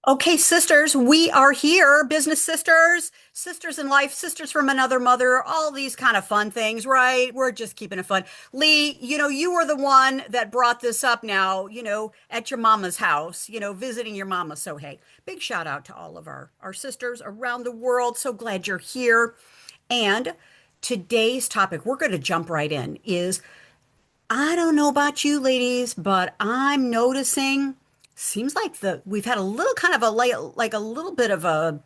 Okay, sisters, we are here. Business sisters, sisters in life, sisters from another mother, all these kind of fun things, right? We're just keeping it fun. Lee, you were the one that brought this up now, at your mama's house, visiting your mama. So, hey, big shout out to all of our sisters around the world. So glad you're here. And today's topic, we're going to jump right in, is I don't know about you ladies, but I'm noticing seems like the we've had a little kind of a like a little bit of a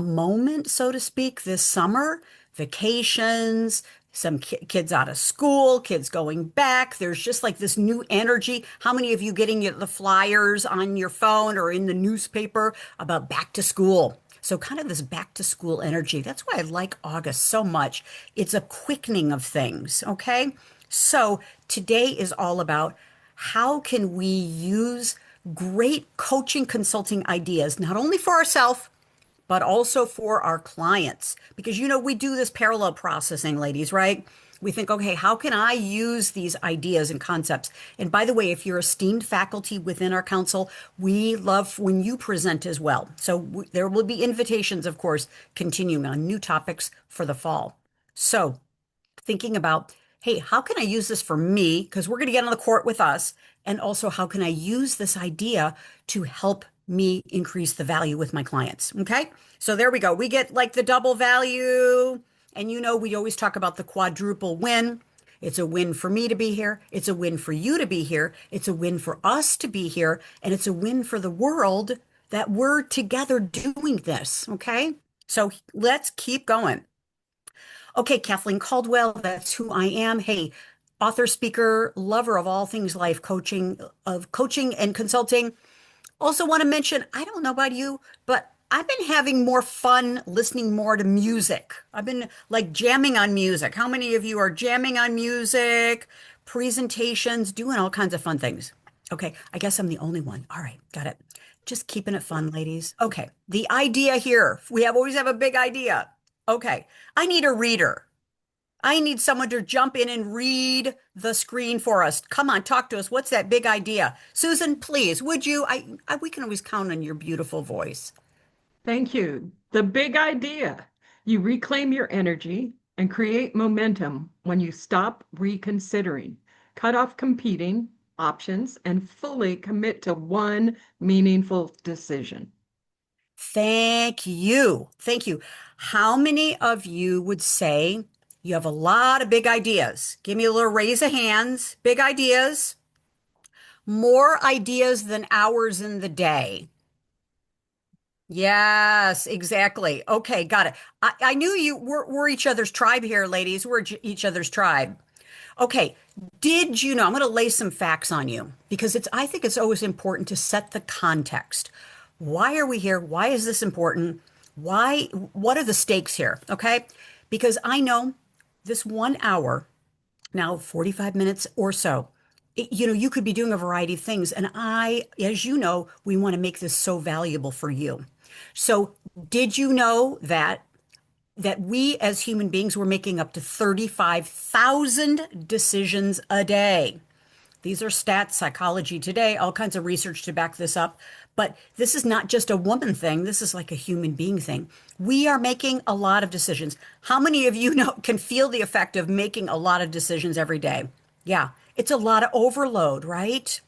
moment, so to speak, this summer. Vacations, some kids out of school, kids going back. There's just like this new energy. How many of you getting the flyers on your phone or in the newspaper about back to school? So kind of this back to school energy. That's why I like August so much. It's a quickening of things, okay? So today is all about how can we use great coaching consulting ideas, not only for ourselves, but also for our clients. Because, we do this parallel processing, ladies, right? We think, okay, how can I use these ideas and concepts? And by the way, if you're esteemed faculty within our council, we love when you present as well. So there will be invitations, of course, continuing on new topics for the fall. So thinking about, hey, how can I use this for me? Because we're going to get on the court with us. And also, how can I use this idea to help me increase the value with my clients? Okay. So there we go. We get like the double value. And we always talk about the quadruple win. It's a win for me to be here. It's a win for you to be here. It's a win for us to be here. And it's a win for the world that we're together doing this. Okay. So let's keep going. Okay, Kathleen Caldwell, that's who I am. Hey, author, speaker, lover of all things life coaching, of coaching and consulting. Also, want to mention, I don't know about you, but I've been having more fun listening more to music. I've been like jamming on music. How many of you are jamming on music, presentations, doing all kinds of fun things? Okay, I guess I'm the only one. All right, got it. Just keeping it fun, ladies. Okay, the idea here, we always have a big idea. Okay, I need a reader. I need someone to jump in and read the screen for us. Come on, talk to us. What's that big idea? Susan, please, would you? We can always count on your beautiful voice. Thank you. The big idea. You reclaim your energy and create momentum when you stop reconsidering, cut off competing options, and fully commit to one meaningful decision. Thank you. Thank you. How many of you would say you have a lot of big ideas? Give me a little raise of hands. Big ideas. More ideas than hours in the day. Yes, exactly. Okay, got it. I knew we're each other's tribe here, ladies. We're each other's tribe. Okay, did you know? I'm going to lay some facts on you because I think it's always important to set the context. Why are we here? Why is this important? What are the stakes here? Okay, because I know this 1 hour, now 45 minutes or so, you could be doing a variety of things. And as you know, we want to make this so valuable for you. So, did you know that we as human beings were making up to 35,000 decisions a day? These are stats, Psychology Today, all kinds of research to back this up. But this is not just a woman thing. This is like a human being thing. We are making a lot of decisions. How many of you know can feel the effect of making a lot of decisions every day? Yeah, it's a lot of overload, right?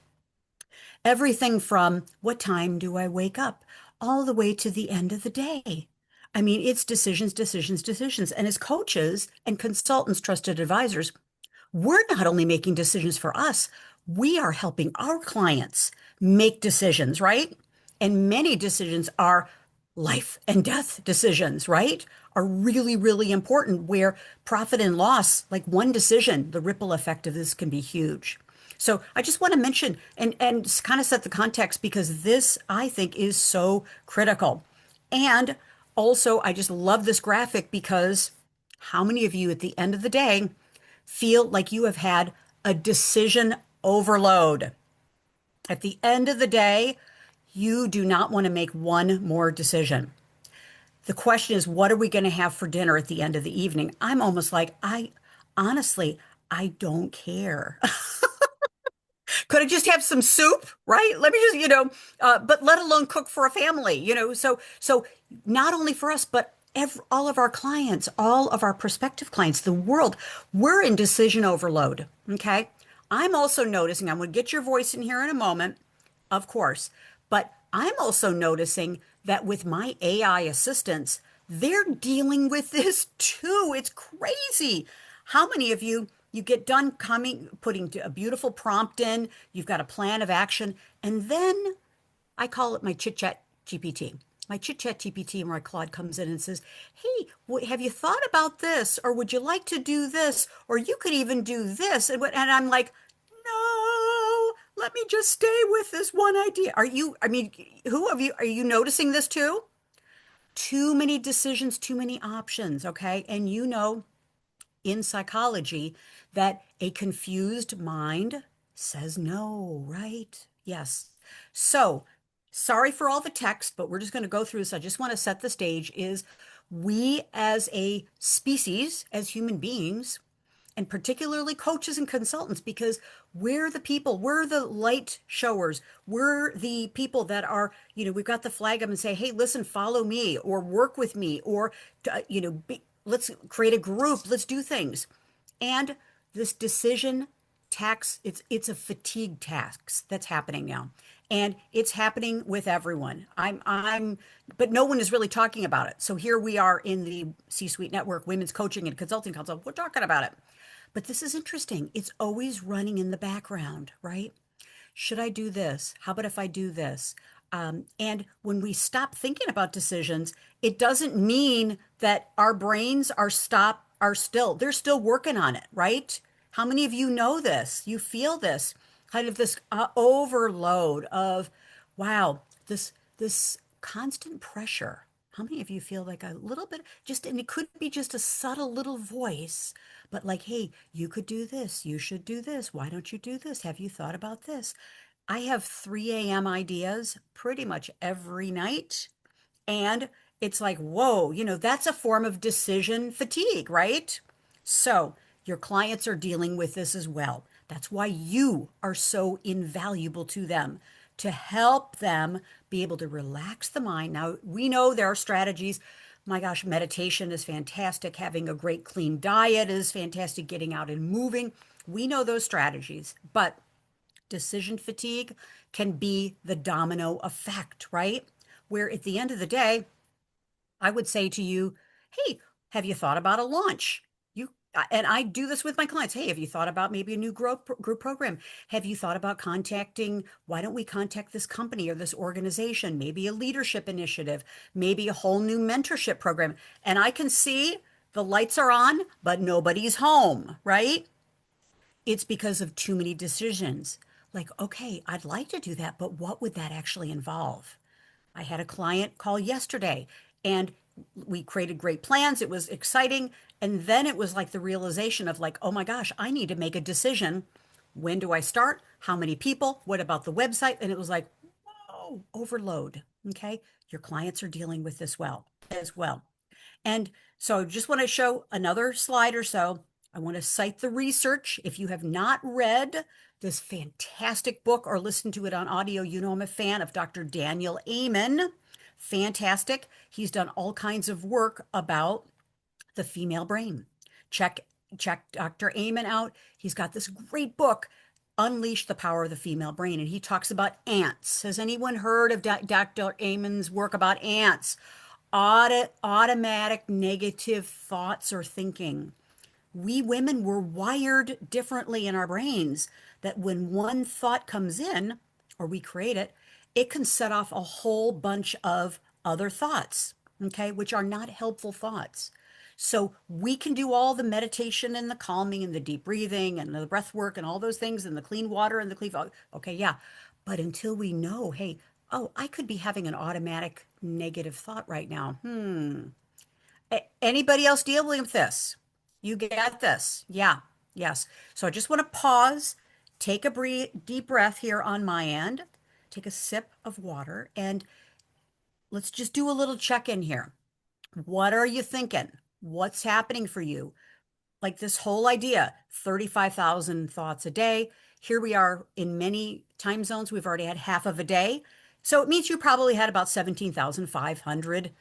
Everything from what time do I wake up all the way to the end of the day. I mean, it's decisions, decisions, decisions. And as coaches and consultants, trusted advisors, we're not only making decisions for us, we are helping our clients make decisions, right? And many decisions are life and death decisions, right? Are really, really important where profit and loss, like one decision, the ripple effect of this can be huge. So I just want to mention and kind of set the context because this, I think, is so critical. And also, I just love this graphic because how many of you at the end of the day feel like you have had a decision overload? At the end of the day, you do not want to make one more decision. The question is, what are we going to have for dinner at the end of the evening? I'm almost like, honestly, I don't care. Could I just have some soup, right? Let me just, but let alone cook for a family, so not only for us, but all of our clients, all of our prospective clients, the world, we're in decision overload. Okay. I'm also noticing, I'm going to get your voice in here in a moment, of course, but I'm also noticing that with my AI assistants, they're dealing with this too. It's crazy. How many of you get done putting a beautiful prompt in, you've got a plan of action, and then I call it my chit chat GPT. My chit chat GPT, where Claude comes in and says, "Hey, have you thought about this? Or would you like to do this? Or you could even do this." And I'm like, no, let me just stay with this one idea. I mean, who of you, are you noticing this too? Too many decisions, too many options, okay? And in psychology that a confused mind says no, right? Yes. So, sorry for all the text, but we're just going to go through this. I just want to set the stage is we as a species, as human beings, and particularly coaches and consultants, because we're the people, we're the light showers, we're the people that are, we've got the flag up and say, hey, listen, follow me or work with me or, let's create a group, let's do things. And this decision tax, it's a fatigue tax that's happening now. And it's happening with everyone. But no one is really talking about it. So here we are in the C-Suite Network, Women's Coaching and Consulting Council. We're talking about it. But this is interesting. It's always running in the background, right? Should I do this? How about if I do this? And when we stop thinking about decisions, it doesn't mean that our brains they're still working on it, right? How many of you know this? You feel this kind of this overload of, wow, this constant pressure. How many of you feel like a little bit just, and it could be just a subtle little voice, but like, hey, you could do this. You should do this. Why don't you do this? Have you thought about this? I have 3 a.m. ideas pretty much every night. And it's like, whoa, that's a form of decision fatigue, right? So your clients are dealing with this as well. That's why you are so invaluable to them to help them be able to relax the mind. Now, we know there are strategies. My gosh, meditation is fantastic. Having a great clean diet is fantastic. Getting out and moving. We know those strategies, but decision fatigue can be the domino effect, right? Where at the end of the day, I would say to you, hey, have you thought about a launch? And I do this with my clients. Hey, have you thought about maybe a new group program? Have you thought about why don't we contact this company or this organization? Maybe a leadership initiative, maybe a whole new mentorship program. And I can see the lights are on, but nobody's home, right? It's because of too many decisions. Like, okay, I'd like to do that, but what would that actually involve? I had a client call yesterday and we created great plans. It was exciting. And then it was like the realization of like, oh my gosh, I need to make a decision. When do I start? How many people? What about the website? And it was like, whoa, overload. Okay. Your clients are dealing with this as well. And so I just want to show another slide or so. I want to cite the research. If you have not read this fantastic book or listened to it on audio, I'm a fan of Dr. Daniel Amen. Fantastic. He's done all kinds of work about the female brain. Check check Dr. Amen out. He's got this great book, Unleash the Power of the Female Brain, and he talks about ants. Has anyone heard of Dr. Amen's work about ants? Automatic negative thoughts or thinking. We women were wired differently in our brains that when one thought comes in or we create it, it can set off a whole bunch of other thoughts, okay, which are not helpful thoughts. So we can do all the meditation and the calming and the deep breathing and the breath work and all those things and the clean water and the clean, okay, yeah. But until we know, hey, oh, I could be having an automatic negative thought right now. Anybody else dealing with this? You get this. Yeah. Yes. So I just want to pause, take a deep breath here on my end, take a sip of water, and let's just do a little check in here. What are you thinking? What's happening for you? Like this whole idea, 35,000 thoughts a day. Here we are in many time zones. We've already had half of a day. So it means you probably had about 17,500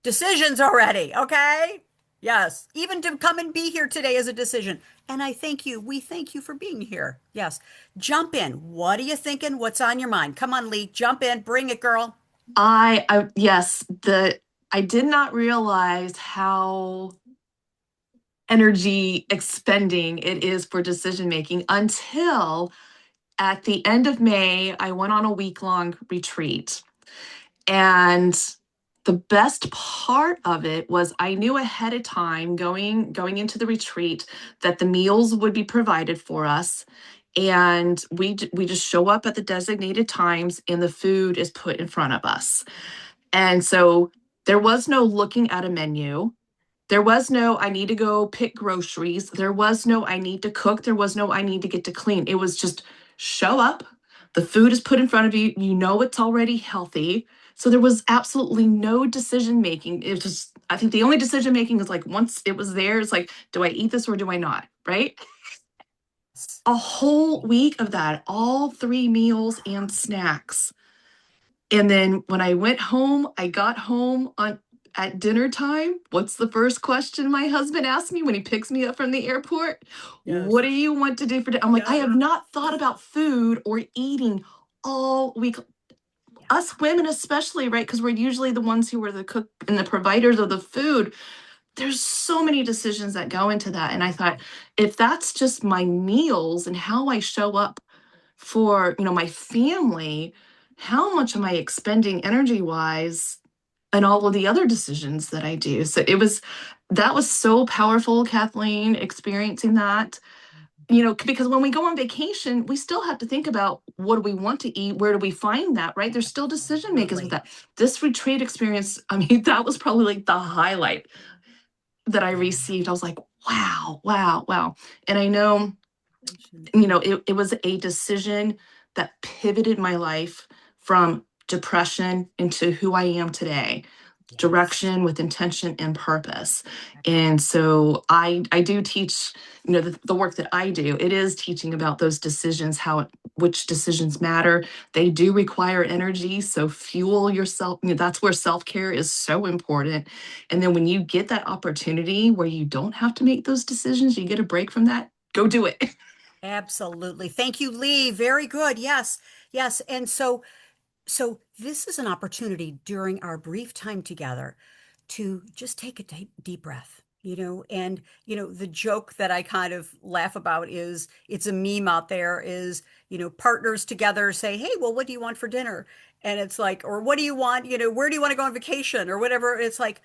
decisions already. Okay. Yes. Even to come and be here today is a decision. And I thank you. We thank you for being here. Yes. Jump in. What are you thinking? What's on your mind? Come on, Lee. Jump in. Bring it, girl. Yes, I did not realize how energy expending it is for decision making until at the end of May, I went on a week-long retreat. And the best part of it was I knew ahead of time going into the retreat that the meals would be provided for us. And we just show up at the designated times and the food is put in front of us. And so there was no looking at a menu. There was no, I need to go pick groceries. There was no, I need to cook. There was no, I need to get to clean. It was just show up. The food is put in front of you. You know it's already healthy. So there was absolutely no decision making. It was just, I think the only decision making is like once it was there, it's like, do I eat this or do I not? Right? A whole week of that, all three meals and snacks. And then when I went home, I got home on at dinner time. What's the first question my husband asked me when he picks me up from the airport? What Yes. do you want to do for dinner? I'm like, I Yes. have not thought about food or eating all week. Yeah. Us women, especially, right? Because we're usually the ones who are the cook and the providers of the food. There's so many decisions that go into that. And I thought, if that's just my meals and how I show up for, my family, how much am I expending energy wise and all of the other decisions that I do? So that was so powerful, Kathleen, experiencing that. Because when we go on vacation, we still have to think about what do we want to eat? Where do we find that, right? There's still decision makers with Absolutely. that. This retreat experience, I mean, that was probably like the highlight that I Yeah. received. I was like, wow, wow, wow. And I know Patience. it was a decision that pivoted my life from depression into who I am today, Yes. direction with intention and purpose. And so I do teach, the work that I do, it is teaching about those decisions, which decisions matter. They do require energy. So fuel yourself. That's where self-care is so important. And then when you get that opportunity where you don't have to make those decisions, you get a break from that, go do it. Absolutely. Thank you, Lee. Very good. Yes. Yes. And so this is an opportunity during our brief time together to just take a deep breath, and the joke that I kind of laugh about is it's a meme out there is, partners together say, "Hey, well, what do you want for dinner?" And it's like, or what do you want, where do you want to go on vacation or whatever? It's like,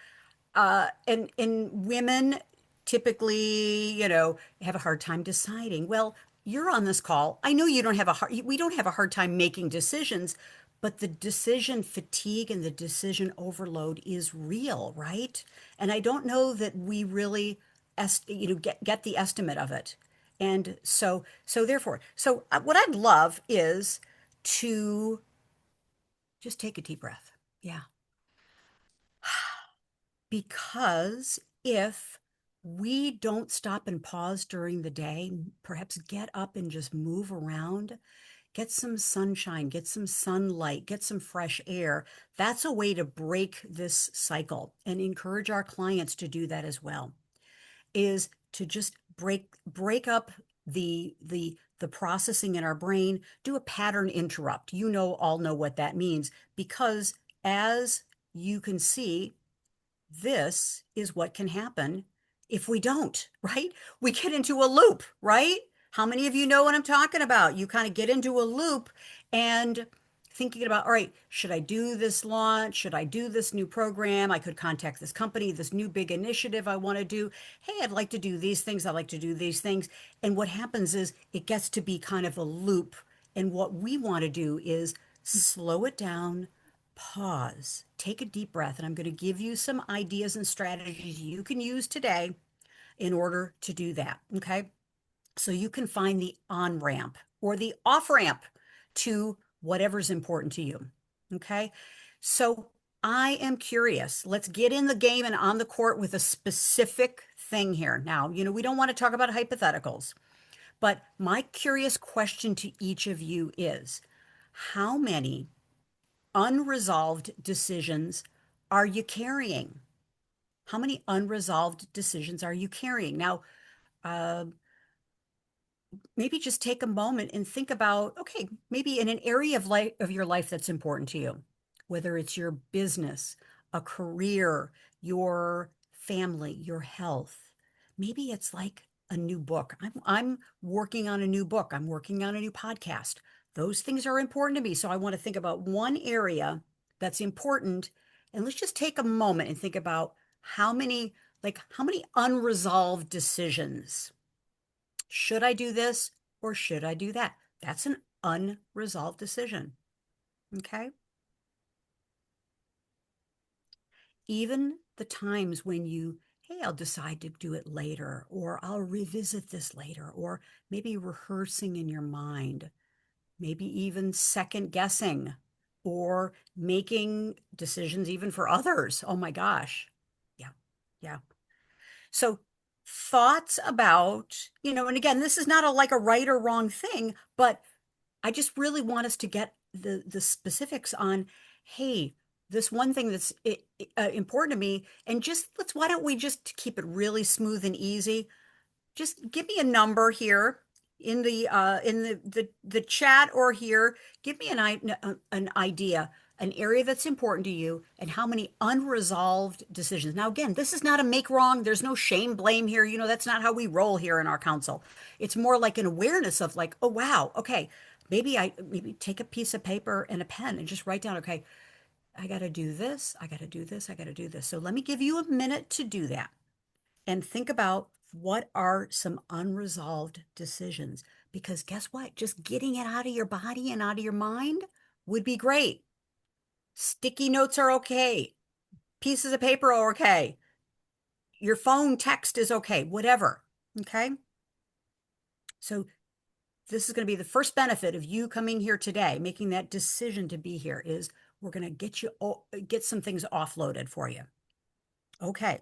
and women typically, have a hard time deciding. Well, you're on this call. I know you don't have a hard, we don't have a hard time making decisions, but the decision fatigue and the decision overload is real, right? And I don't know that we really, get the estimate of it. And so therefore, what I'd love is to just take a deep breath. Yeah. Because if we don't stop and pause during the day, perhaps get up and just move around, get some sunshine, get some sunlight, get some fresh air. That's a way to break this cycle and encourage our clients to do that as well. Is to just break up the processing in our brain, do a pattern interrupt. All know what that means because as you can see, this is what can happen if we don't, right? We get into a loop, right? How many of you know what I'm talking about? You kind of get into a loop and thinking about, all right, should I do this launch? Should I do this new program? I could contact this company, this new big initiative I want to do. Hey, I'd like to do these things. I'd like to do these things. And what happens is it gets to be kind of a loop. And what we want to do is slow it down, pause, take a deep breath, and I'm going to give you some ideas and strategies you can use today in order to do that. Okay. So you can find the on ramp or the off ramp to whatever's important to you. Okay. So I am curious. Let's get in the game and on the court with a specific thing here. Now, we don't want to talk about hypotheticals, But my curious question to each of you is, how many unresolved decisions are you carrying? How many unresolved decisions are you carrying? Now, uh, maybe just take a moment and think about, okay, maybe in an area of life of your life that's important to you, whether it's your business, a career, your family, your health. Maybe it's like a new book. I'm working on a new book. I'm working on a new podcast. Those things are important to me. So I want to think about one area that's important. And let's just take a moment and think about how many unresolved decisions. Should I do this or should I do that? That's an unresolved decision. Okay. Even the times when hey, I'll decide to do it later, or I'll revisit this later, or maybe rehearsing in your mind, maybe even second guessing or making decisions even for others. Oh my gosh. Yeah. Yeah. So thoughts about, and again, this is not like a right or wrong thing, but I just really want us to get the specifics on, hey, this one thing that's important to me, and just why don't we just keep it really smooth and easy? Just give me a number here in the chat or here. Give me an idea, an area that's important to you, and how many unresolved decisions. Now, again, this is not a make wrong. There's no shame, blame here. That's not how we roll here in our council. It's more like an awareness of like, oh wow, okay, maybe take a piece of paper and a pen and just write down, okay, I got to do this, I got to do this, I got to do this. So let me give you a minute to do that and think about what are some unresolved decisions. Because guess what? Just getting it out of your body and out of your mind would be great. Sticky notes are okay. Pieces of paper are okay. Your phone text is okay, whatever. Okay. So, this is going to be the first benefit of you coming here today, making that decision to be here, is we're going to get some things offloaded for you. Okay.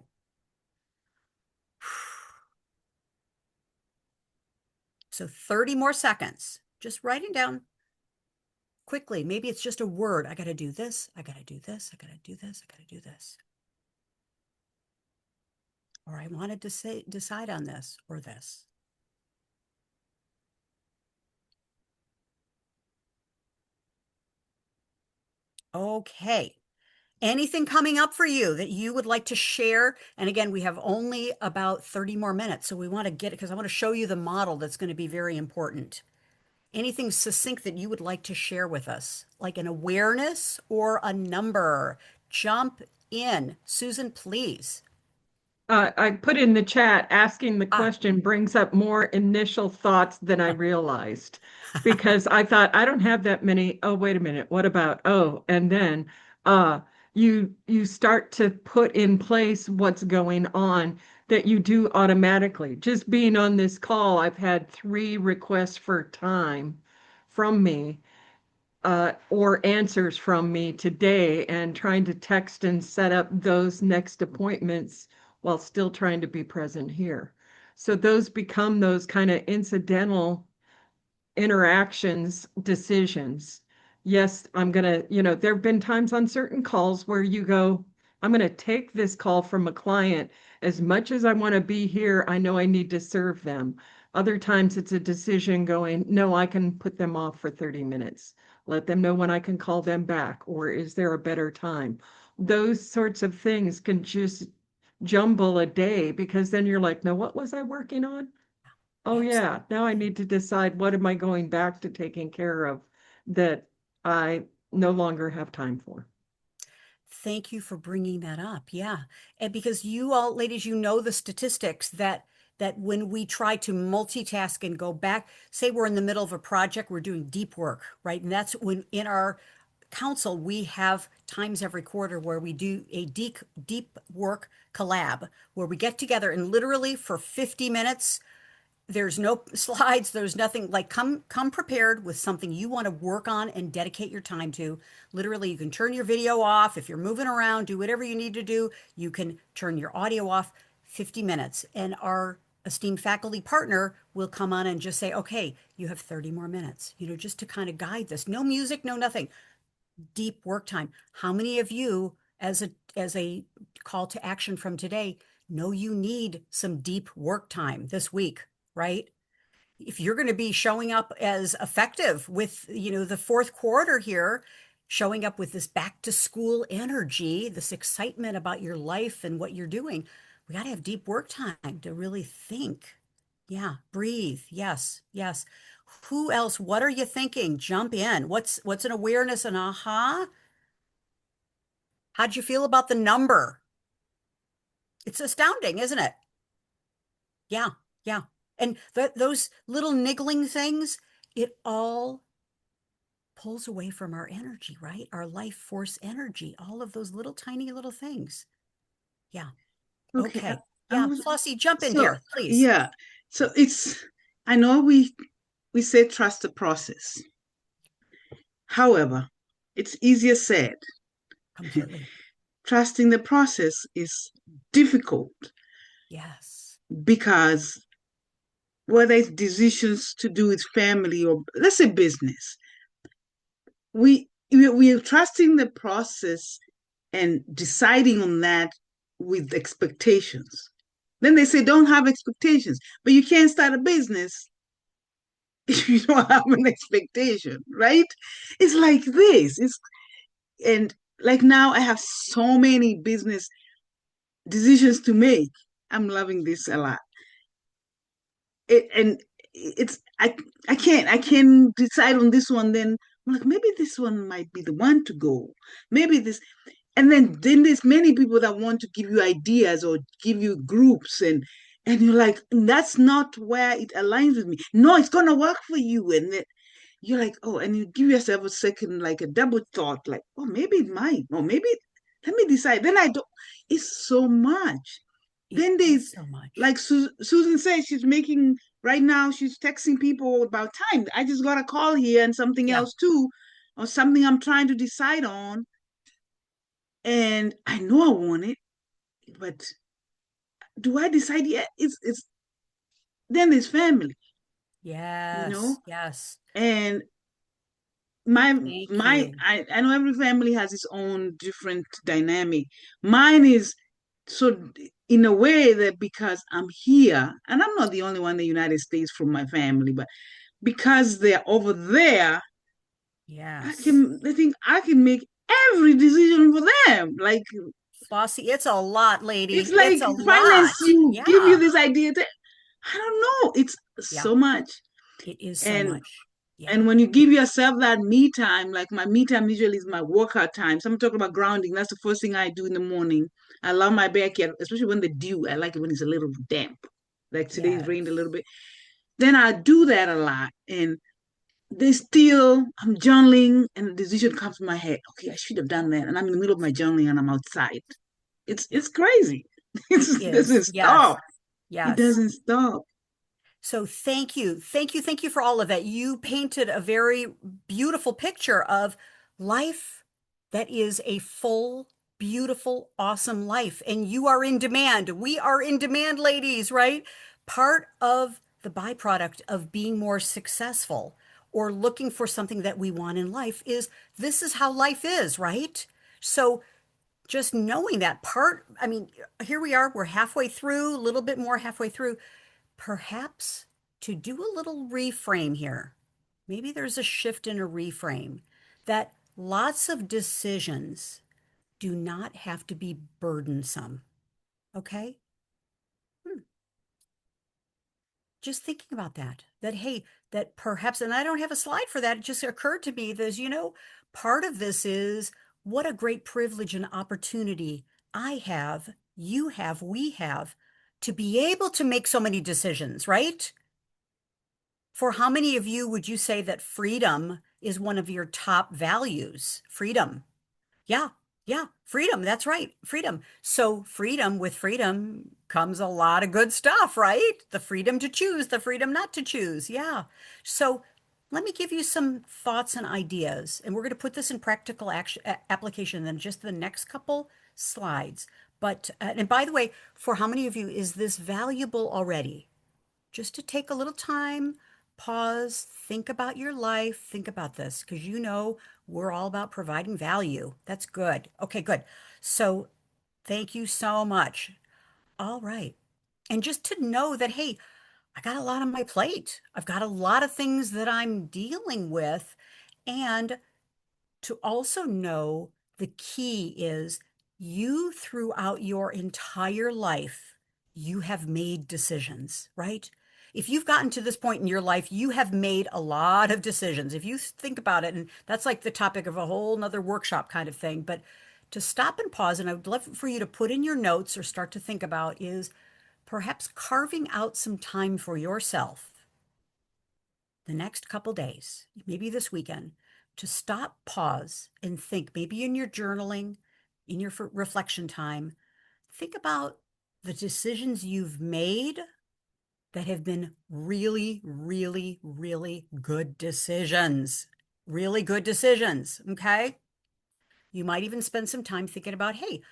So 30 more seconds. Just writing down quickly. Maybe it's just a word. I got to do this. I got to do this. I got to do this. I got to do this. Or I wanted to decide on this or this. Okay. Anything coming up for you that you would like to share? And again, we have only about 30 more minutes. So we want to get it because I want to show you the model that's going to be very important. Anything succinct that you would like to share with us, like an awareness or a number? Jump in. Susan, please. I put in the chat, asking the Ah, question brings up more initial thoughts than I realized because I thought I don't have that many. Oh, wait a minute. What about? Oh, and then uh you start to put in place what's going on that you do automatically. Just being on this call, I've had 3 requests for time from me or answers from me today, and trying to text and set up those next appointments while still trying to be present here. So those become those kind of incidental interactions, decisions. Yes, I'm going to, there have been times on certain calls where you go, I'm going to take this call from a client. As much as I want to be here, I know I need to serve them. Other times it's a decision going, no, I can put them off for 30 minutes. Let them know when I can call them back, or is there a better time? Those sorts of things can just jumble a day because then you're like, no, what was I working on? Oh yeah, now I need to decide what am I going back to taking care of that I no longer have time for. thank you for bringing that up. Yeah. And because you all, ladies, the statistics that when we try to multitask and go back, say we're in the middle of a project, we're doing deep work, right? And that's when in our council, we have times every quarter where we do a deep work collab where we get together and literally for 50 minutes, there's no slides, there's nothing. Like, come prepared with something you want to work on and dedicate your time to. Literally, you can turn your video off if you're moving around, do whatever you need to do. You can turn your audio off. 50 minutes. And our esteemed faculty partner will come on and just say, okay, you have 30 more minutes, just to kind of guide this. No music, no nothing. Deep work time. How many of you, as a call to action from today, know you need some deep work time this week, right? If you're going to be showing up as effective with, the fourth quarter here, showing up with this back to school energy, this excitement about your life and what you're doing, we got to have deep work time to really think. Yeah, breathe. Yes, yes. Who else? What are you thinking? Jump in. What's an awareness, an aha? How'd you feel about the number? It's astounding, isn't it? Yeah, yeah. And those little niggling things, it all pulls away from our energy, right? Our life force energy, all of those little tiny little things. Yeah. Okay. Okay. I Yeah. was Flossie, jump in so here, please. yeah. So it's I know we say trust the process. However, it's easier said. Completely. Trusting the process is difficult Yes. because whether it's decisions to do with family or let's say business, we are trusting the process and deciding on that with expectations. Then they say don't have expectations, but you can't start a business if you don't have an expectation, right? It's like this. It's and like now I have so many business decisions to make. I'm loving this a lot. And it's I can decide on this one. Then I'm like maybe this one might be the one to go. Maybe this, and then there's many people that want to give you ideas or give you groups and you're like that's not where it aligns with me. No, it's gonna work for you, and then you're like oh, and you give yourself a second like a double thought like oh maybe it might or maybe let me decide. Then I don't. It's so much. It Then is there's so much. like Susan said, she's making right now. She's texting people about time. I just got a call here and something Yeah. else too, or something I'm trying to decide on, and I know I want it, but do I decide yet? It's then there's family, you know, Yes. Yes. and my Thank my you. I know every family has its own different dynamic. Mine is so in a way that because I'm here, and I'm not the only one in the United States from my family, but because they're over there, Yes. I think I can make every decision for them. Like Flossie, it's a lot, it's lady. It's like a finance lot. you give you Yeah. this idea that I don't know. It's Yeah. so much. It is so And much. Yeah. and when you give yourself that me time, like my me time usually is my workout time. So I'm talking about grounding. That's the first thing I do in the morning. I love my backyard, especially when the dew. I like it when it's a little damp. Like today it's rained a Yes. little bit. Then I do that a lot. And they still, I'm journaling and a decision comes to my head. Okay, I should have done that. And I'm in the middle of my journaling and I'm outside. It's crazy. It It is. doesn't Yes. stop. It Yes. doesn't stop. So thank you. Thank you. Thank you for all of that. You painted a very beautiful picture of life that is a full, beautiful, awesome life. And you are in demand. We are in demand, ladies, right? Part of the byproduct of being more successful or looking for something that we want in life is this is how life is, right? So just knowing that part, I mean, here we are, we're halfway through, a little bit more halfway through. Perhaps to do a little reframe here. Maybe there's a shift in a reframe that lots of decisions do not have to be burdensome. Okay? Hmm. Just thinking about that, hey, that perhaps, and I don't have a slide for that. It just occurred to me that, part of this is what a great privilege and opportunity I have, you have, we have to be able to make so many decisions, right? For how many of you would you say that freedom is one of your top values? Freedom. Yeah, yeah, freedom. That's right, freedom. So, freedom, with freedom comes a lot of good stuff, right? The freedom to choose, the freedom not to choose. Yeah. So, let me give you some thoughts and ideas, and we're going to put this in practical action, application in just the next couple slides. But, and by the way, for how many of you is this valuable already? just to take a little time, pause, think about your life, think about this, because you know we're all about providing value. That's good. Okay, good. So thank you so much. All right. And just to know that, hey, I got a lot on my plate. I've got a lot of things that I'm dealing with. And to also know the key is you throughout your entire life, you have made decisions, right? If you've gotten to this point in your life, you have made a lot of decisions. If you think about it, and that's like the topic of a whole nother workshop kind of thing, but to stop and pause, and I would love for you to put in your notes or start to think about is perhaps carving out some time for yourself the next couple days, maybe this weekend, to stop, pause, and think, maybe in your journaling, in your reflection time, think about the decisions you've made that have been really, really, really good decisions. Really good decisions. Okay. You might even spend some time thinking about, hey,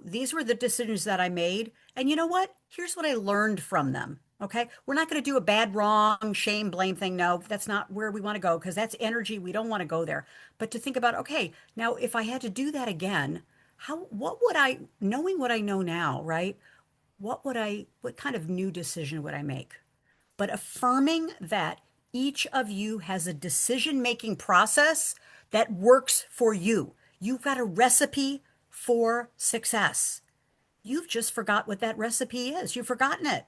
these were the decisions that I made. And you know what? Here's what I learned from them. Okay. We're not going to do a bad, wrong, shame, blame thing. No, that's not where we want to go because that's energy. We don't want to go there. But to think about, okay, now if I had to do that again, what would knowing what I know now, right? What kind of new decision would I make? But affirming that each of you has a decision making process that works for you. You've got a recipe for success. You've just forgot what that recipe is. You've forgotten it.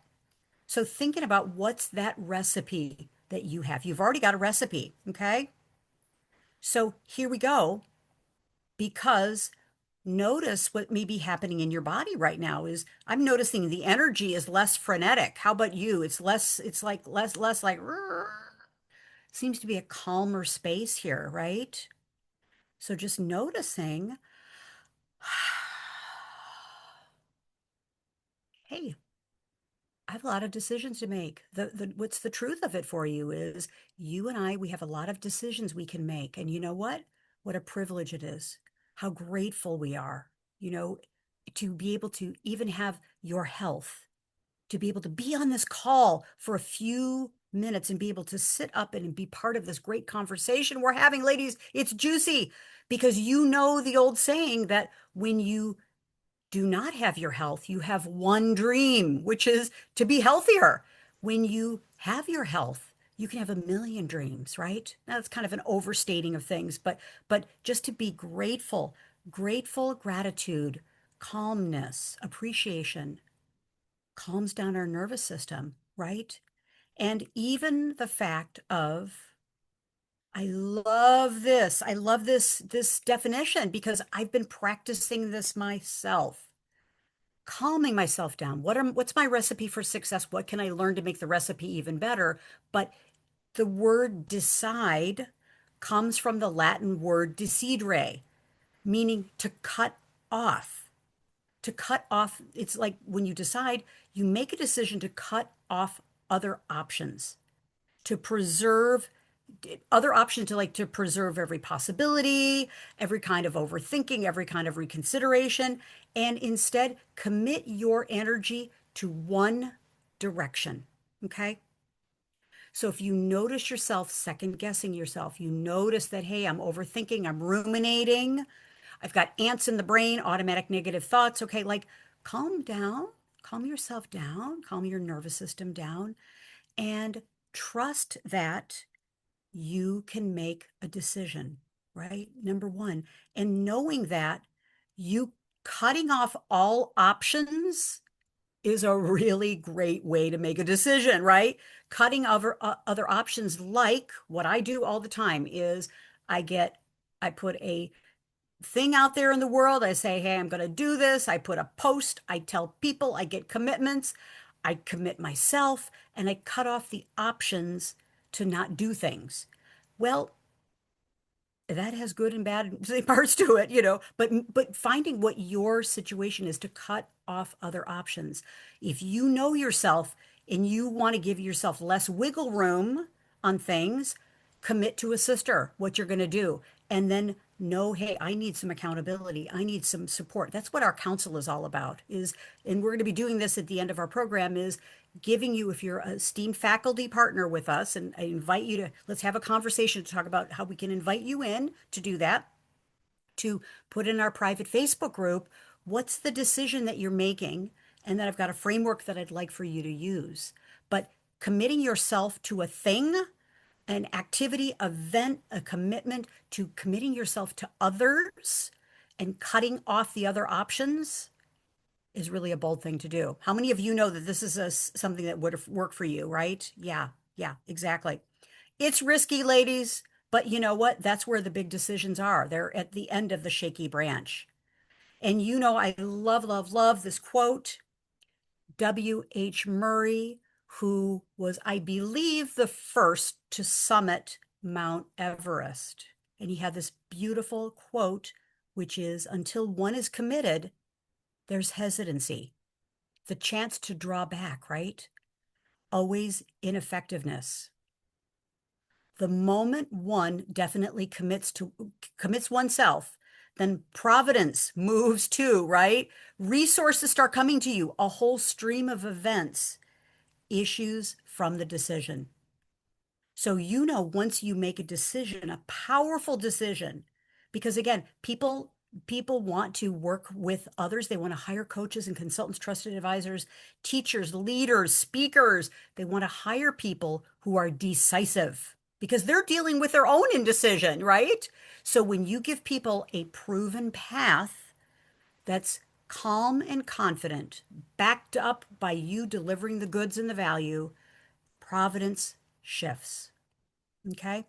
So thinking about what's that recipe that you have. You've already got a recipe, okay? So here we go because notice what may be happening in your body right now is I'm noticing the energy is less frenetic. How about you? It's like less like seems to be a calmer space here, right? So just noticing, hey, I have a lot of decisions to make. What's the truth of it for you is you and I, we have a lot of decisions we can make. And you know what? What a privilege it is. How grateful we are, you know, to be able to even have your health, to be able to be on this call for a few minutes and be able to sit up and be part of this great conversation we're having, ladies. It's juicy because you know the old saying that when you do not have your health, you have one dream, which is to be healthier. When you have your health, you can have a million dreams, right? Now, that's kind of an overstating of things, but just to be grateful, gratitude, calmness, appreciation calms down our nervous system, right? And even the fact of I love this. I love this definition because I've been practicing this myself. Calming myself down. What's my recipe for success? What can I learn to make the recipe even better? But the word decide comes from the Latin word decidere, meaning to cut off. To cut off, it's like when you decide, you make a decision to cut off other options, to preserve other option to like to preserve every possibility, every kind of overthinking, every kind of reconsideration, and instead commit your energy to one direction. Okay. So if you notice yourself second guessing yourself, you notice that, hey, I'm overthinking, I'm ruminating, I've got ants in the brain, automatic negative thoughts. Okay. Like calm down, calm yourself down, calm your nervous system down, and trust that you can make a decision, right? Number one. And knowing that you cutting off all options is a really great way to make a decision, right? Cutting other options, like what I do all the time is I put a thing out there in the world. I say, hey, I'm going to do this. I put a post. I tell people. I get commitments. I commit myself and I cut off the options to not do things. Well, that has good and bad parts to it, but finding what your situation is to cut off other options. If you know yourself and you want to give yourself less wiggle room on things, commit to a sister what you're going to do. and then know, hey, I need some accountability. I need some support. That's what our council is all about is, and we're going to be doing this at the end of our program is giving you, if you're a esteemed faculty partner with us, and I invite you to, let's have a conversation to talk about how we can invite you in to do that, to put in our private Facebook group, what's the decision that you're making? And then I've got a framework that I'd like for you to use. But committing yourself to a thing, an activity, event, a commitment to committing yourself to others and cutting off the other options is really a bold thing to do. How many of you know that this is something that would work for you, right? Yeah, yeah, exactly. It's risky, ladies, but you know what? That's where the big decisions are. They're at the end of the shaky branch. And you know, I love, love, love this quote. W.H. Murray, who was, I believe, the first to summit Mount Everest. And he had this beautiful quote, which is, until one is committed, there's hesitancy, the chance to draw back, right? Always ineffectiveness. The moment one definitely commits oneself, then providence moves too, right? Resources start coming to you, a whole stream of events, issues from the decision. So, you know, once you make a decision, a powerful decision, because again, people want to work with others. They want to hire coaches and consultants, trusted advisors, teachers, leaders, speakers. They want to hire people who are decisive because they're dealing with their own indecision, right? So when you give people a proven path that's calm and confident, backed up by you delivering the goods and the value, providence shifts. Okay.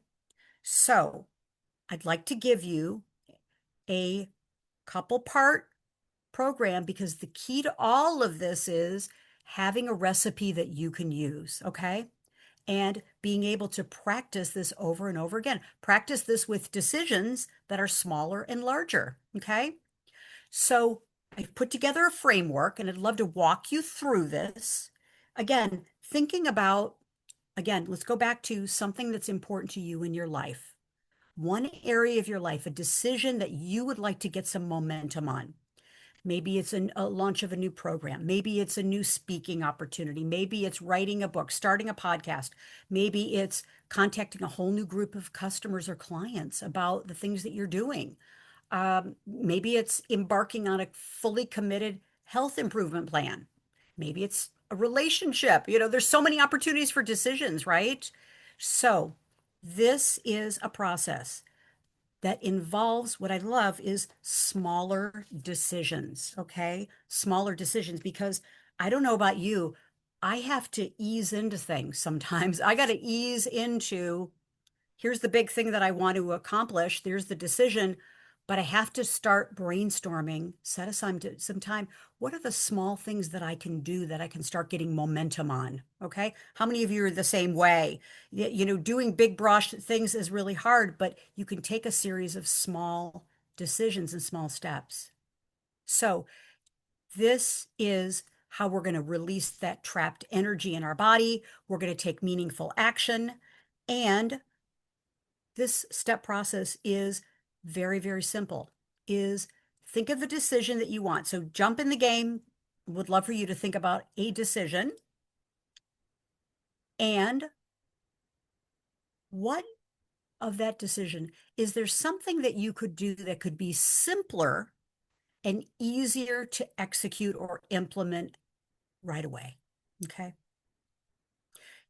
So I'd like to give you a couple part program because the key to all of this is having a recipe that you can use. Okay. And being able to practice this over and over again. Practice this with decisions that are smaller and larger. Okay. So I've put together a framework and I'd love to walk you through this. Again, thinking about, again, let's go back to something that's important to you in your life. One area of your life, a decision that you would like to get some momentum on. Maybe it's a launch of a new program. Maybe it's a new speaking opportunity. Maybe it's writing a book, starting a podcast. Maybe it's contacting a whole new group of customers or clients about the things that you're doing. Maybe it's embarking on a fully committed health improvement plan. Maybe it's a relationship. You know, there's so many opportunities for decisions, right? So this is a process that involves what I love is smaller decisions, okay? Smaller decisions, because I don't know about you, I have to ease into things sometimes. I got to ease into here's the big thing that I want to accomplish. There's the decision, but I have to start brainstorming, set aside some time. What are the small things that I can do that I can start getting momentum on? Okay. How many of you are the same way? You know, doing big brush things is really hard, but you can take a series of small decisions and small steps. So this is how we're going to release that trapped energy in our body. We're going to take meaningful action. And this step process is very, very simple. Is think of a decision that you want. So jump in the game. Would love for you to think about a decision. And what of that decision, is there something that you could do that could be simpler and easier to execute or implement right away? Okay.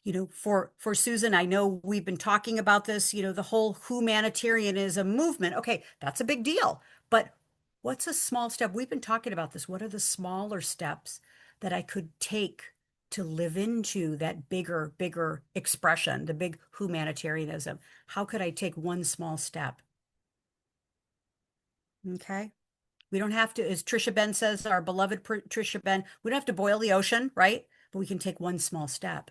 You know, for Susan, I know we've been talking about this, you know, the whole humanitarianism movement. Okay, that's a big deal. But what's a small step? We've been talking about this. What are the smaller steps that I could take to live into that bigger expression, the big humanitarianism? How could I take one small step? Okay. We don't have to, as Trisha Ben says, our beloved Trisha Ben, we don't have to boil the ocean, right? But we can take one small step.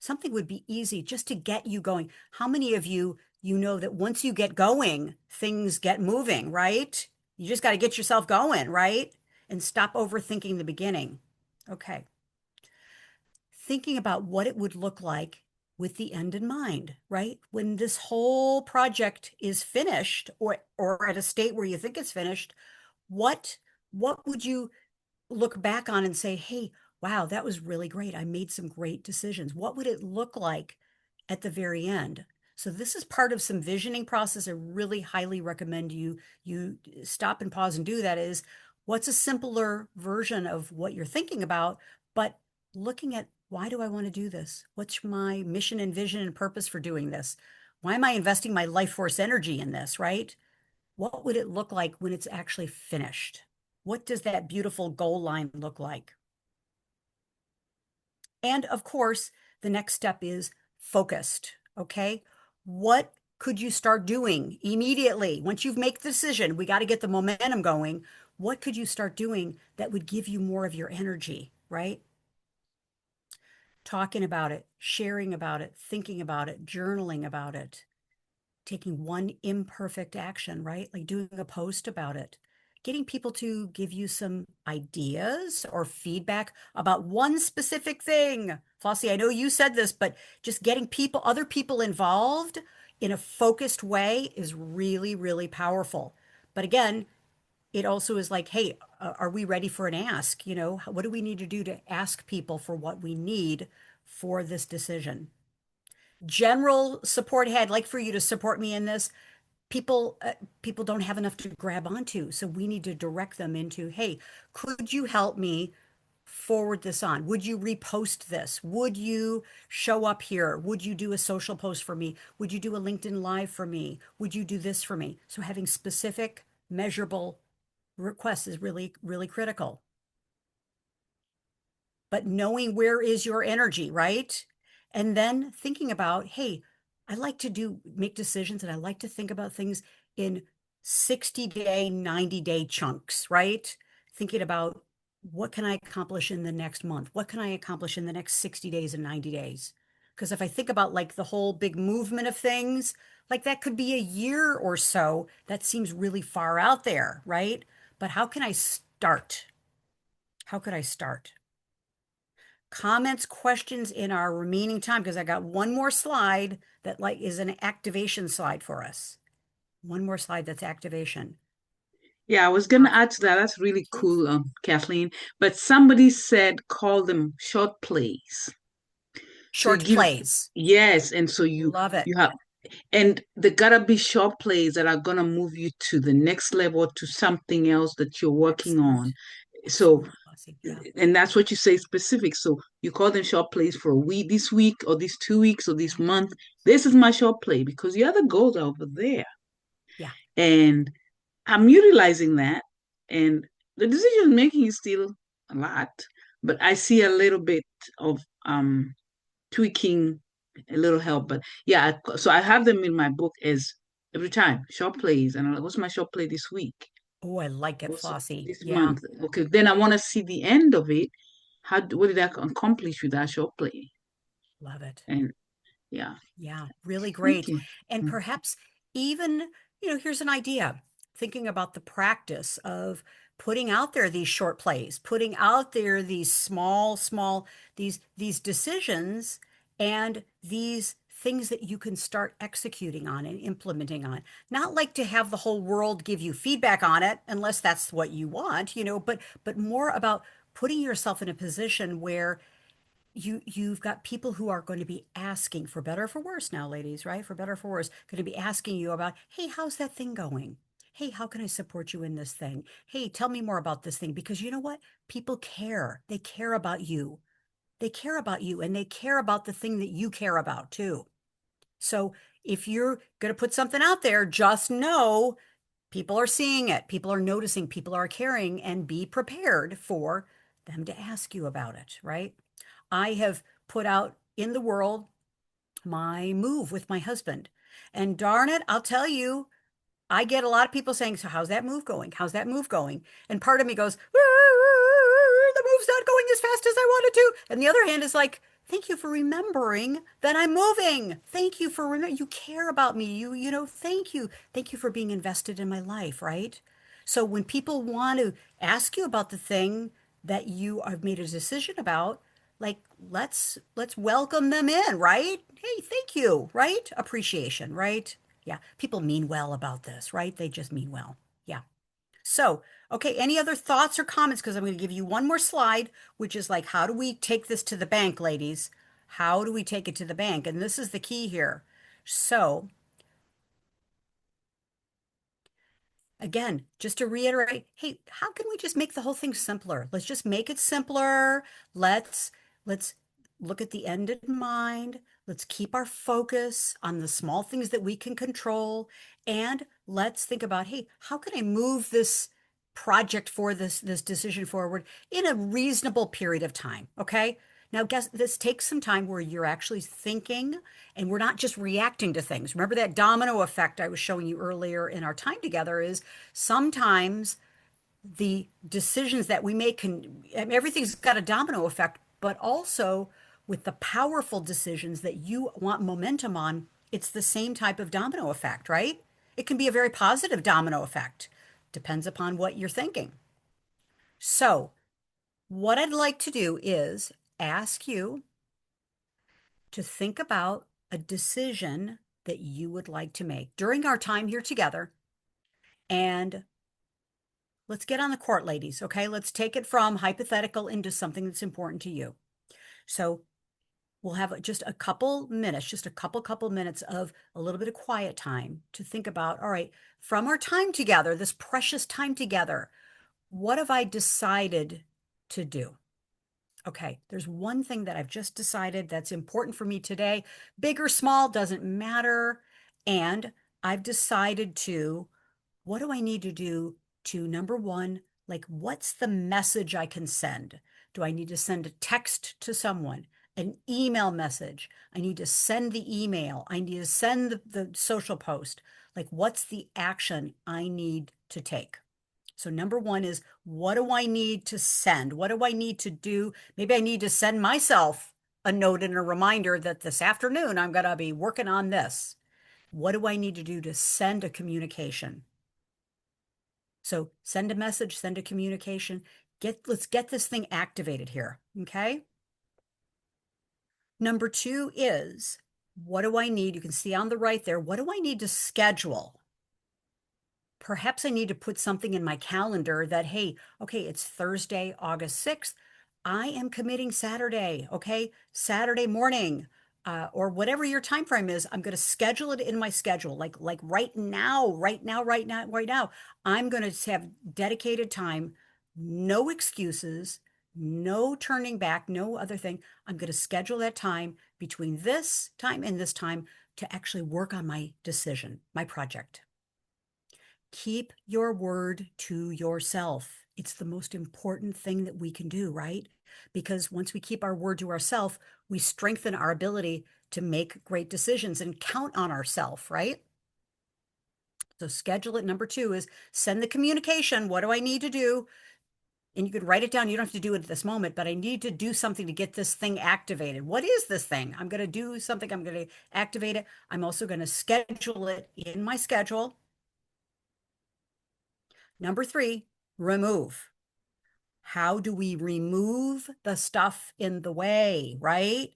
Something would be easy just to get you going. How many of you, you know that once you get going, things get moving, right? You just got to get yourself going, right? And stop overthinking the beginning. Okay. Thinking about what it would look like with the end in mind, right? When this whole project is finished or at a state where you think it's finished, what what would you look back on and say, hey, wow, that was really great. I made some great decisions. What would it look like at the very end? So this is part of some visioning process. I really highly recommend you stop and pause and do that is what's a simpler version of what you're thinking about, but looking at why do I want to do this? What's my mission and vision and purpose for doing this? Why am I investing my life force energy in this, right? What would it look like when it's actually finished? What does that beautiful goal line look like? And of course, the next step is focused. Okay. What could you start doing immediately once you've made the decision? We got to get the momentum going. What could you start doing that would give you more of your energy, right? Talking about it, sharing about it, thinking about it, journaling about it, taking one imperfect action, right? Like doing a post about it, getting people to give you some ideas or feedback about one specific thing. Flossie, I know you said this, but just getting people, other people involved in a focused way is really, really powerful. But again, it also is like, hey, are we ready for an ask? You know, what do we need to do to ask people for what we need for this decision? General support. Hey, I'd like for you to support me in this. People don't have enough to grab onto, so we need to direct them into, hey, could you help me forward this on? Would you repost this? Would you show up here? Would you do a social post for me? Would you do a LinkedIn live for me? Would you do this for me? So having specific measurable requests is really, really critical. But knowing where is your energy, right? And then thinking about, hey, I like to make decisions and I like to think about things in 60-day, 90-day chunks, right? Thinking about what can I accomplish in the next month? What can I accomplish in the next 60 days and 90 days? Because if I think about like the whole big movement of things, like that could be a year or so. That seems really far out there, right? But how can I start? How could I start? Comments, questions in our remaining time, because I got one more slide that like is an activation slide for us. One more slide that's activation. Yeah, I was gonna add to that. That's really cool, Kathleen. But somebody said call them short plays. So you Short give, plays. yes, and so Love it. you have, and they gotta be short plays that are gonna move you to the next level, to something else that you're working on. Excellent. So, Excellent, Flossie. Yeah. and that's what you say specific. So you call them short plays for a week, this week, or this 2 weeks, or this Yeah. month. This is my short play because the other goals are over there. Yeah. And I'm utilizing that. And the decision making is still a lot, but I see a little bit of tweaking, a little help. But yeah, so I have them in my book as every time short plays. And I'm like, what's my short play this week? Oh, I like it, What's Flossie. this Yeah. month? Okay, then I want to see the end of it. What did I accomplish with that short play? Love it. And yeah, Yeah, really thank great. you. And perhaps even, here's an idea, thinking about the practice of putting out there these short plays, putting out there these small, these decisions and these things that you can start executing on and implementing on. Not like to have the whole world give you feedback on it, unless that's what you want, but more about putting yourself in a position where you've got people who are going to be asking for better or for worse now, ladies, right? For better or for worse, going to be asking you about, hey, how's that thing going? Hey, how can I support you in this thing? Hey, tell me more about this thing. Because you know what? People care. They care about you. They care about you and they care about the thing that you care about too. So if you're going to put something out there, just know people are seeing it, people are noticing, people are caring, and be prepared for them to ask you about it, right? I have put out in the world my move with my husband. And darn it, I'll tell you, I get a lot of people saying, so how's that move going? How's that move going? And part of me goes, the move's not going as fast as I wanted to. And the other hand is like, thank you for remembering that I'm moving. Thank you for remembering you care about me. Thank you. Thank you for being invested in my life, right? So when people want to ask you about the thing that you have made a decision about, like let's welcome them in, right? Hey, thank you, right? Appreciation, right? Yeah, people mean well about this, right? They just mean well. Yeah. So, okay, any other thoughts or comments? Because I'm going to give you one more slide, which is like, how do we take this to the bank, ladies? How do we take it to the bank? And this is the key here. So, again, just to reiterate, hey, how can we just make the whole thing simpler? Let's just make it simpler. Let's look at the end in mind. Let's keep our focus on the small things that we can control. And let's think about, hey, how can I move this project for this decision forward in a reasonable period of time? Okay. Now, guess this takes some time where you're actually thinking and we're not just reacting to things. Remember that domino effect I was showing you earlier in our time together is sometimes the decisions that we make can, I mean, everything's got a domino effect, but also with the powerful decisions that you want momentum on, it's the same type of domino effect, right? It can be a very positive domino effect. Depends upon what you're thinking. So, what I'd like to do is ask you to think about a decision that you would like to make during our time here together. And let's get on the court, ladies. Okay. Let's take it from hypothetical into something that's important to you. So we'll have just a couple minutes, just a couple minutes of a little bit of quiet time to think about, all right, from our time together, this precious time together, what have I decided to do? Okay, there's one thing that I've just decided that's important for me today. Big or small, doesn't matter. And I've decided to, what do I need to do to number one, like what's the message I can send? Do I need to send a text to someone, an email message? I need to send the email. I need to send the social post. Like, what's the action I need to take? So number one is, what do I need to send? What do I need to do? Maybe I need to send myself a note and a reminder that this afternoon I'm going to be working on this. What do I need to do to send a communication? So send a message, send a communication. Let's get this thing activated here. Okay. Number two is, what do I need? You can see on the right there, what do I need to schedule? Perhaps I need to put something in my calendar that, hey, okay, it's Thursday, August 6th. I am committing Saturday, okay? Saturday morning, or whatever your time frame is, I'm going to schedule it in my schedule. Like right now, right now, right now, right now. I'm going to have dedicated time, no excuses, no turning back, no other thing. I'm going to schedule that time between this time and this time to actually work on my decision, my project. Keep your word to yourself. It's the most important thing that we can do, right? Because once we keep our word to ourselves, we strengthen our ability to make great decisions and count on ourselves, right? So schedule it. Number two is send the communication. What do I need to do? And you could write it down. You don't have to do it at this moment, but I need to do something to get this thing activated. What is this thing? I'm going to do something. I'm going to activate it. I'm also going to schedule it in my schedule. Number three, remove. How do we remove the stuff in the way, right?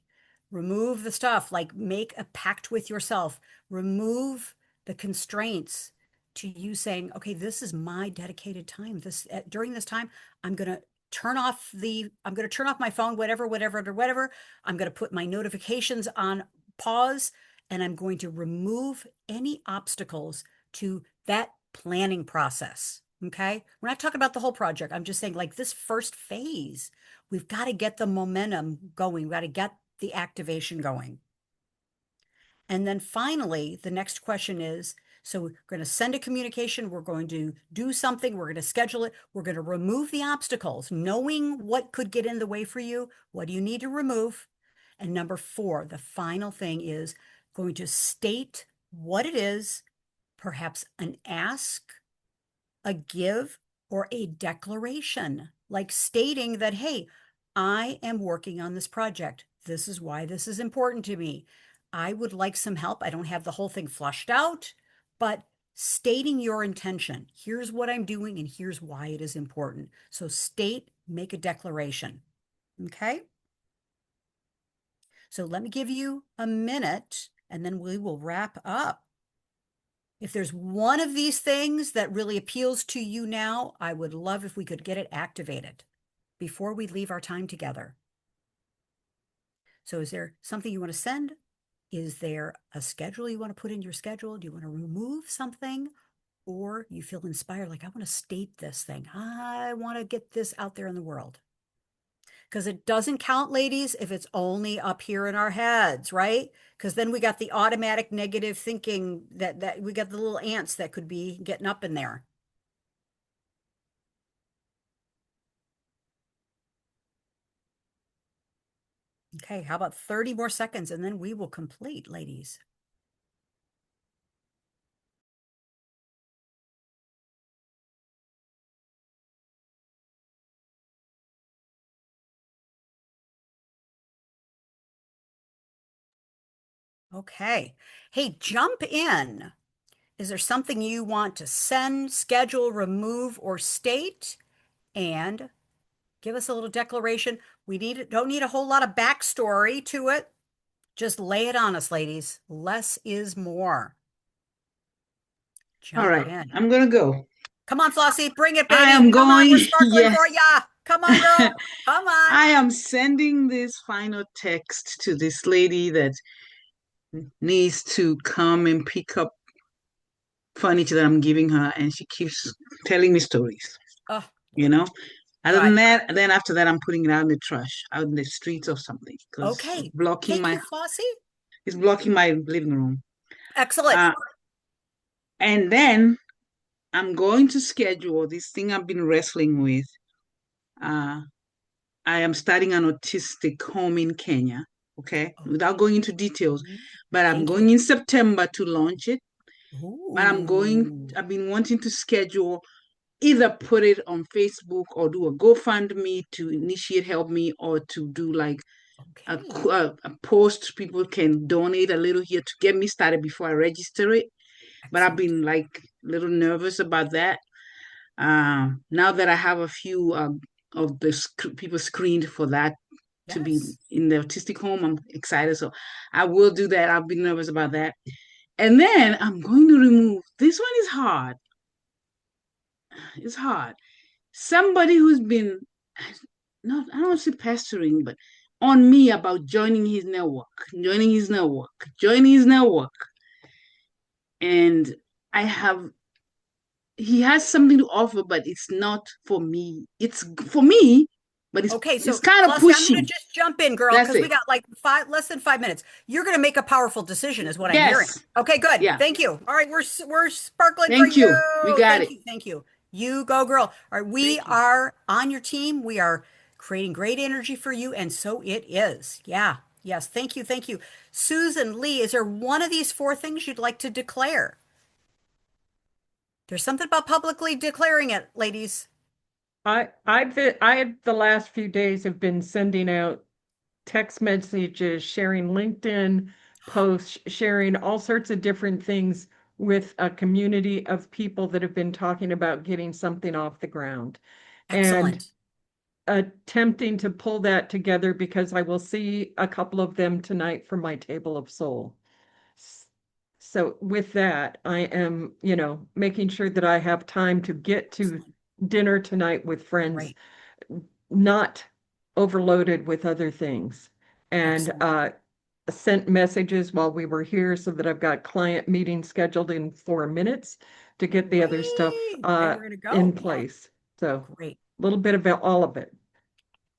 Remove the stuff, like make a pact with yourself. Remove the constraints to you saying, okay, this is my dedicated time. This during this time, I'm going to I'm going to turn off my phone, whatever. I'm going to put my notifications on pause and I'm going to remove any obstacles to that planning process. Okay. We're not talking about the whole project. I'm just saying, like, this first phase, we've got to get the momentum going. We've got to get the activation going. And then finally, the next question is, so we're going to send a communication. We're going to do something. We're going to schedule it. We're going to remove the obstacles, knowing what could get in the way for you. What do you need to remove? And number four, the final thing is going to state what it is, perhaps an ask, a give, or a declaration, like stating that, hey, I am working on this project. This is why this is important to me. I would like some help. I don't have the whole thing flushed out, but stating your intention. Here's what I'm doing, and here's why it is important. So state, make a declaration. Okay. So let me give you a minute and then we will wrap up. If there's one of these things that really appeals to you now, I would love if we could get it activated before we leave our time together. So is there something you want to send? Is there a schedule you want to put in your schedule? Do you want to remove something? Or you feel inspired, like, I want to state this thing. I want to get this out there in the world. Because it doesn't count, ladies, if it's only up here in our heads, right? Because then we got the automatic negative thinking that we got the little ants that could be getting up in there. Okay, how about 30 more seconds and then we will complete, ladies. Okay. Hey, jump in. Is there something you want to send, schedule, remove, or state? And give us a little declaration. Don't need a whole lot of backstory to it. Just lay it on us, ladies. Less is more. All Jump right, in. I'm gonna go. Come on, Flossie, bring it, I baby. am Come on, going, we're sparkling yes. for ya. Come on, girl. Come on. I am sending this final text to this lady that needs to come and pick up furniture that I'm giving her, and she keeps telling me stories, Oh, you know? Other than good. that, then after that, I'm putting it out in the trash, out in the streets or something, because Okay. Thank you, Flossie. it's blocking my living room. Excellent. Uh, and then I'm going to schedule this thing I've been wrestling with. Uh, I am starting an autistic home in Kenya, okay? Without going into details, Okay. but I'm Thank going you. in September to launch it. But Ooh. I've been wanting to schedule, either put it on Facebook or do a GoFundMe to initiate help me, or to do like Okay. a post people can donate a little here to get me started before I register it. But I've Excellent. been like a little nervous about that. Now that I have a few of the people screened for that to be Yes. in the autistic home, I'm excited. So I will do that. I'll be nervous about that. And then I'm going to remove, this one is hard. It's hard. Somebody who's been, not, I don't want to say pestering, but on me about joining his network. And I have he has something to offer, but it's not for me. It's for me, but Okay, it's so kind of Flossie, I'm going to pushy. just jump in, girl, That's because we it. got like less than 5 minutes. You're going to make a powerful decision, is what I'm hearing. Yes. Okay, good. Yeah. Thank you. All right, we're sparkling for Thank you. you. We got Thank it. you. Thank you. You go, girl. All right, we Thank you. are on your team. We are creating great energy for you, and so it is. Yeah. Yes. Thank you. Thank you. Susan Lee, is there one of these four things you'd like to declare? There's something about publicly declaring it, ladies. I the last few days have been sending out text messages, sharing LinkedIn posts, sharing all sorts of different things with a community of people that have been talking about getting something off the ground and Excellent. attempting to pull that together because I will see a couple of them tonight for my table of soul. So with that, I am, making sure that I have time to get to Excellent. dinner tonight with friends, Great. not overloaded with other things. And Excellent. sent messages while we were here so that I've got client meetings scheduled in 4 minutes to get the other stuff Great. Okay, we're gonna in go. Yeah, place. So great. a little bit of all of it.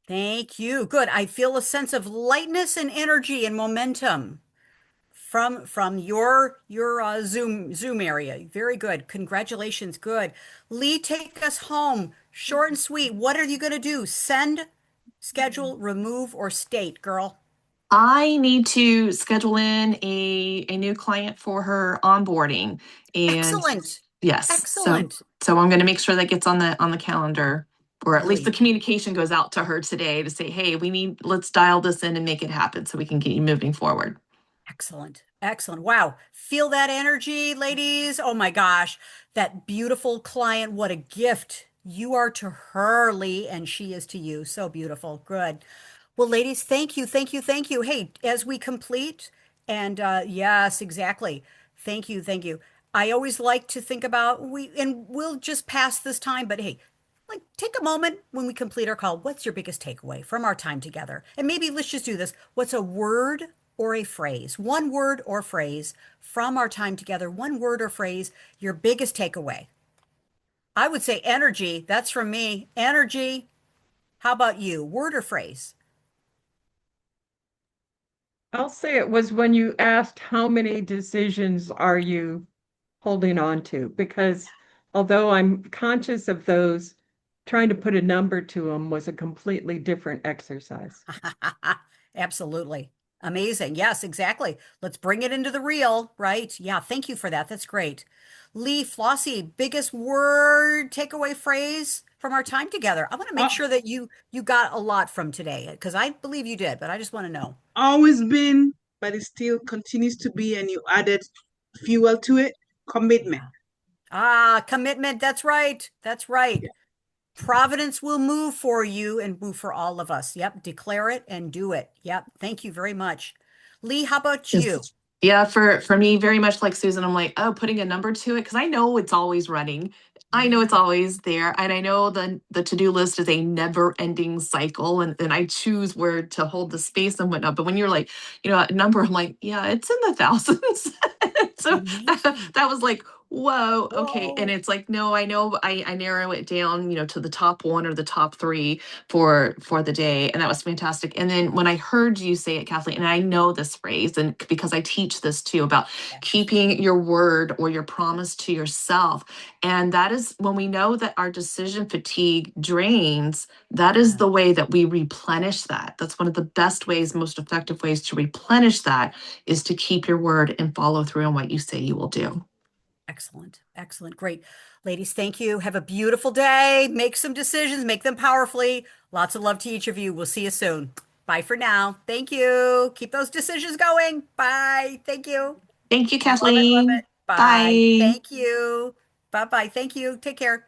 Thank you. Good. I feel a sense of lightness and energy and momentum from your Zoom area. Very good. Congratulations. Good. Lee, take us home. Short and sweet. What are you going to do? Send, schedule, remove, or state, girl? I need to schedule in a new client for her onboarding. And Excellent. yes, Excellent. so I'm going to make sure that gets on the calendar, or at least the Really. communication goes out to her today to say, hey, let's dial this in and make it happen so we can get you moving forward. Excellent. Excellent. Wow. Feel that energy, ladies. Oh my gosh. That beautiful client. What a gift you are to her, Lee, and she is to you. So beautiful. Good. Well, ladies, thank you, thank you, thank you. Hey, as we complete, and yes, exactly. Thank you, thank you. I always like to think about and we'll just pass this time, but hey, like take a moment when we complete our call. What's your biggest takeaway from our time together? And maybe let's just do this. What's a word or a phrase? One word or phrase from our time together, one word or phrase, your biggest takeaway. I would say energy. That's from me. Energy. How about you? Word or phrase? I'll say it was when you asked how many decisions are you holding on to? Because although I'm conscious of those, trying to put a number to them was a completely different exercise. Absolutely. Amazing. Yes, exactly. Let's bring it into the real, right? Yeah, thank you for that. That's great. Lee, Flossie, biggest word, takeaway phrase from our time together. I want to make Al- sure that you got a lot from today because I believe you did, but I just want to know. Always been, but it still continues to be, and you added fuel to it. Commitment. Yeah. Ah, commitment. That's right. That's right. Yeah. Providence will move for you and move for all of us. Yep. Declare it and do it. Yep. Thank you very much. Lee, how about you? Yes. Yeah, for me, very much like Susan, I'm like, oh, putting a number to it because I know it's always running. I know it's Yeah. always there, and I know the to-do list is a never-ending cycle, and I choose where to hold the space and whatnot. But when you're like, a number, I'm like, yeah, it's in the thousands. So Amazing. that was like, whoa, okay. And Whoa. it's like, no, I know I narrow it down, to the top one or the top three for the day, and that was fantastic. And then when I heard you say it, Kathleen, and I know this phrase, and because I teach this too about Yes. keeping your word or your promise to yourself, and that is when we know that our decision fatigue drains, that is Yeah. the way that we replenish that. That's one of the best ways, most effective ways to replenish that is to keep your word and follow through on what you say you will do. Excellent. Excellent. Great. Ladies, thank you. Have a beautiful day. Make some decisions, make them powerfully. Lots of love to each of you. We'll see you soon. Bye for now. Thank you. Keep those decisions going. Bye. Thank you. Thank you, Love it. Love Kathleen. it. Bye. Bye. Thank you. Bye bye. Thank you. Take care.